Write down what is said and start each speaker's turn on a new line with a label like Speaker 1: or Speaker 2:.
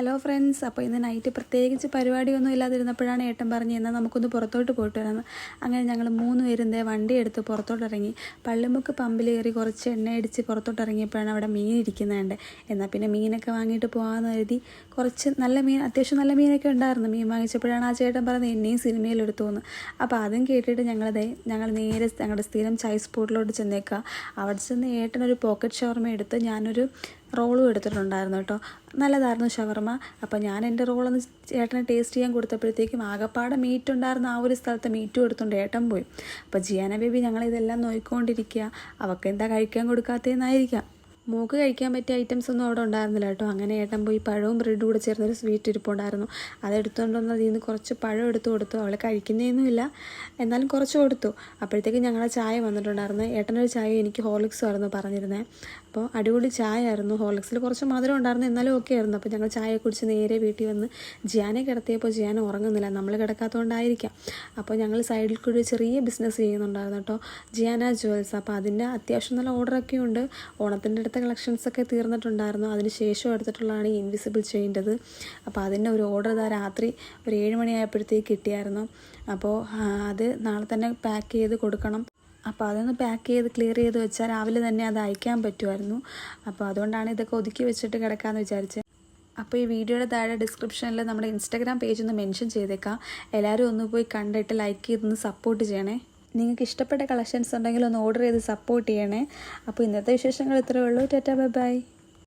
Speaker 1: Hello friends, അപ്പോൾ ഇന്ന് night പ്രത്യേകിച്ച് പരിപാടിയൊന്നും ഇല്ലാതിരുന്നപ്പോഴാണ് ഏട്ടൻ പറഞ്ഞ് എന്നാൽ നമുക്കൊന്ന് പുറത്തോട്ട് പോയിട്ട് വരാമെന്ന്. അങ്ങനെ ഞങ്ങൾ 3 പേരും വണ്ടി എടുത്ത് പുറത്തോട്ട് ഇറങ്ങി. പള്ളിമുക്ക് പമ്പിൽ കയറി കുറച്ച് എണ്ണ അടിച്ച് പുറത്തോട്ട് ഇറങ്ങിയപ്പോഴാണ് അവിടെ മീൻ ഇരിക്കുന്നതുണ്ട്. എന്നാൽ പിന്നെ മീനൊക്കെ വാങ്ങിയിട്ട് പോകാമെന്ന് കരുതി കുറച്ച് നല്ല മീൻ, അത്യാവശ്യം നല്ല മീനൊക്കെ ഉണ്ടായിരുന്നു. മീൻ വാങ്ങിച്ചപ്പോഴാണ് ആ ചേട്ടൻ പറഞ്ഞത് എന്നെയും സിനിമയിലെടുത്തു എന്ന്. അപ്പോൾ അതും കേട്ടിട്ട് ഞങ്ങൾ നേരെ ഞങ്ങളുടെ സ്ഥിരം ചായ സ്പോട്ടിലോട്ട് ചെന്നേക്കുക. അവിടെ ചെന്ന് ഏട്ടനൊരു പോക്കറ്റ് ഷവർമ എടുത്ത് ഞാനൊരു റോളും എടുത്തിട്ടുണ്ടായിരുന്നു കേട്ടോ. നല്ലതായിരുന്നു ഷവർമ. അപ്പോൾ ഞാൻ എൻ്റെ റോളൊന്ന് ചേട്ടനെ ടേസ്റ്റ് ചെയ്യാൻ കൊടുത്തപ്പോഴത്തേക്കും ആകപ്പാടെ മീറ്റ് ഉണ്ടായിരുന്ന ആ ഒരു സ്ഥലത്ത് മീറ്റും എടുത്തുകൊണ്ട് ഏട്ടൻ പോയി. അപ്പോൾ ജിയാന ബേബി ഞങ്ങളിതെല്ലാം നോക്കിക്കൊണ്ടിരിക്കുക. അവൾക്ക് എന്താ കഴിക്കാൻ കൊടുക്കാത്തതെന്നായിരിക്കാം. മോൾക്ക് കഴിക്കാൻ പറ്റിയ ഐറ്റംസ് ഒന്നും അവിടെ ഉണ്ടായിരുന്നില്ല കേട്ടോ. അങ്ങനെ ഏട്ടൻ പോയി പഴവും ബ്രെഡും കൂടെ ചേർന്നൊരു സ്വീറ്റ് ഇരിപ്പുണ്ടായിരുന്നു. അതെടുത്തുകൊണ്ട് വന്ന് അതിൽ നിന്ന് കുറച്ച് പഴം എടുത്ത് കൊടുത്തു. അവൾ കഴിക്കുന്നതൊന്നുമില്ല, എന്നാലും കുറച്ച് കൊടുത്തു. അപ്പോഴത്തേക്കും ഞങ്ങളുടെ ചായ വന്നിട്ടുണ്ടായിരുന്നു. ഏട്ടനൊരു ചായ, എനിക്ക് ഹോർലിക്സും ആയിരുന്നു പറഞ്ഞിരുന്നത്. അപ്പോൾ അടിപൊളി ചായ ആയിരുന്നു. ഹോർലിക്സിൽ കുറച്ച് മധുരം ഉണ്ടായിരുന്നു, എന്നാലും ഓക്കെ ആയിരുന്നു. അപ്പോൾ ഞങ്ങൾ ചായ കുടിച്ച് നേരെ വീട്ടിൽ വന്ന് ജിയാനെ കിടത്തിയപ്പോൾ ജിയാന ഉറങ്ങുന്നില്ല. നമ്മൾ കിടക്കാത്തതുകൊണ്ടായിരിക്കാം. അപ്പോൾ ഞങ്ങൾ സൈഡിൽ കൂടി ചെറിയ ബിസിനസ് ചെയ്യുന്നുണ്ടായിരുന്നു കേട്ടോ, ജിയാന ജ്വൽസ്. അപ്പോൾ അതിൻ്റെ അത്യാവശ്യം നല്ല ഓർഡറൊക്കെ ഉണ്ട്. ഓണത്തിൻ്റെ അടുത്ത കളക്ഷൻസൊക്കെ തീർന്നിട്ടുണ്ടായിരുന്നു. അതിന് ശേഷം എടുത്തിട്ടുള്ളതാണ് ഈ ഇൻവിസിബിൾ ചെയിൻ്റെത്. അപ്പോൾ അതിൻ്റെ ഒരു ഓർഡർ രാത്രി ഒരു 7 മണിയായപ്പോഴത്തേക്ക് കിട്ടിയായിരുന്നു. അപ്പോൾ അത് നാളെ തന്നെ പാക്ക് ചെയ്ത് കൊടുക്കണം. അപ്പോൾ അതൊന്ന് പാക്ക് ചെയ്ത് ക്ലിയർ ചെയ്ത് വെച്ചാൽ രാവിലെ തന്നെ അത് അയക്കാൻ പറ്റുമായിരുന്നു. അപ്പോൾ അതുകൊണ്ടാണ് ഇതൊക്കെ ഒതുക്കി വെച്ചിട്ട് കിടക്കാമെന്ന് വിചാരിച്ചത്. അപ്പോൾ ഈ വീഡിയോയുടെ താഴെ ഡിസ്ക്രിപ്ഷനിൽ നമ്മുടെ ഇൻസ്റ്റാഗ്രാം പേജ് ഒന്ന് മെൻഷൻ ചെയ്തേക്കാം. എല്ലാവരും ഒന്ന് പോയി കണ്ടിട്ട് ലൈക്ക് ചെയ്തൊന്ന് സപ്പോർട്ട് ചെയ്യണേ. നിങ്ങൾക്ക് ഇഷ്ടപ്പെട്ട കളക്ഷൻസ് ഉണ്ടെങ്കിൽ ഒന്ന് ഓർഡർ ചെയ്ത് സപ്പോർട്ട് ചെയ്യണേ. അപ്പോൾ ഇന്നത്തെ വിശേഷങ്ങൾ ഇത്രയേ ഉള്ളൂ. Tata, bye bye.